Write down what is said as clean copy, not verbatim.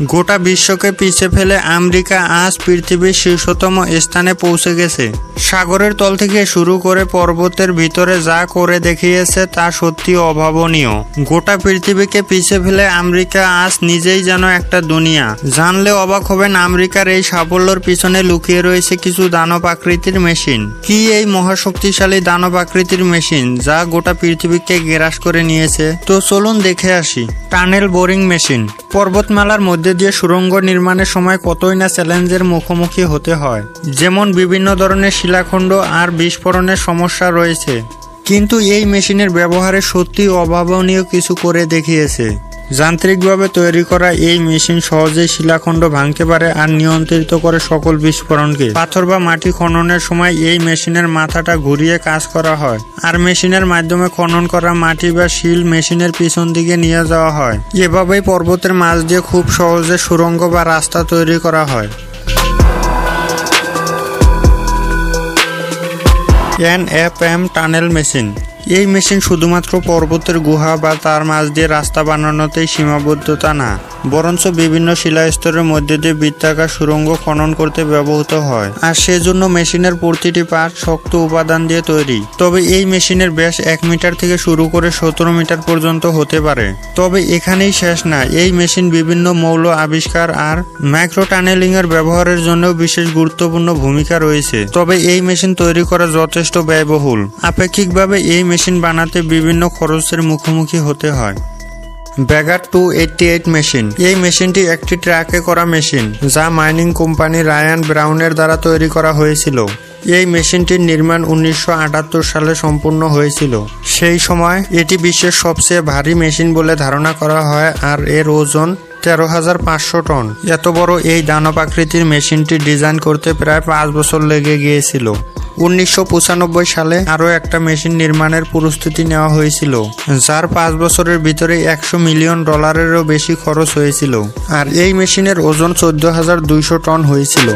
গোটা বিশ্বকে পিছে ফেলে আমেরিকা আজ পৃথিবীর শীর্ষতম স্থানে পৌঁছে গেছে। সাগরের তল থেকে শুরু করে পর্বতের ভিতরে যা করে দেখিয়েছে তা সত্যি অভাবনীয়। গোটা পৃথিবীকে পিছে ফেলে আমেরিকা আজ নিজেই যেন একটা দুনিয়া। জানলে অবাক হবেন আমেরিকার এই সাফল্যের পিছনে লুকিয়ে রয়েছে কিছু দানব আকৃতির মেশিন। কি এই মহাশক্তিশালী দানব আকৃতির মেশিন যা গোটা পৃথিবীকে গ্রাস করে নিয়েছে? তো চলুন দেখে আসি। Tunnel boring machine. পর্বতমালার মধ্যে দিয়ে সুড়ঙ্গ নির্মাণের সময় কতই না চ্যালেঞ্জের মুখোমুখি হতে হয়, যেমন বিভিন্ন ধরনের শিলাখণ্ড আর বিস্ফোরণের সমস্যা রয়েছে। কিন্তু এই মেশিনের ব্যবহারে সত্যি অভাবনীয় কিছু করে দেখিয়েছে। যান্ত্রিকভাবে তৈরি করা এই মেশিন সহজেই শিলাখণ্ড ভাঙতে পারে আর নিয়ন্ত্রিত করে সকল বিস্ফোরণকে। পাথর বা মাটি খননের সময় এই মেশিনের মাথাটা ঘুরিয়ে কাজ করা হয়, আর মেশিনের মাধ্যমে খনন করা মাটি বা শিল মেশিনের পিছন দিকে নিয়ে যাওয়া হয়। এভাবেই পর্বতের মাঝ দিয়ে খুব সহজে সুড়ঙ্গ বা রাস্তা তৈরি করা হয়। NFM tunnel machine. এই মেশিন শুধুমাত্র পর্বতের গুহা বা তার মাঝ দিয়ে রাস্তা বানানোতেই সীমাবদ্ধতা না, বরঞ্চ বিভিন্ন শিলাস্তরের মধ্যে দিয়ে বৃত্তাকার সুড়ঙ্গ খনন করতে ব্যবহৃত হয়। আর সেজন্য মেশিনের প্রতিটি পার্ট শক্ত উপাদান দিয়ে তৈরি। তবে এই মেশিনের ব্যাস 1 মিটার থেকে শুরু করে 17 মিটার পর্যন্ত হতে পারে। তবে এখানেই শেষ না, এই মেশিন বিভিন্ন মৌল আবিষ্কার আর মাইক্রো টানেলিং এর ব্যবহারের জন্য বিশেষ গুরুত্বপূর্ণ ভূমিকা রয়েছে। তবে এই মেশিন তৈরি করা যথেষ্ট ব্যয়বহুল। আপেক্ষিকভাবে এই মেশিন বানাতে বিভিন্ন খরচের মুখোমুখি হতে হয়। ব্যাগার 288 মেশিন। এই মেশিনটি একটি ট্রাকে করা মেশিন, যা মাইনিং কোম্পানি রায়ান ব্রাউনের দ্বারা তৈরি করা হয়েছিল। এই মেশিনটির নির্মাণ 1978 সালে সম্পূর্ণ হয়েছিল। সেই সময় এটি বিশ্বের সবচেয়ে ভারী মেশিন বলে ধারণা করা হয়, আর এর ওজন 13,500 টন। এত বড় এই দানব আকৃতির মেশিনটি ডিজাইন করতে প্রায় 5 বছর লেগে গিয়েছিল। 1995 সালে আরও একটা মেশিন নির্মাণের প্রস্তুতি নেওয়া হয়েছিল, যার 5 বছরের ভিতরে $100 মিলিয়ন বেশি খরচ হয়েছিল, আর এই মেশিনের ওজন 14,200 টন হয়েছিল।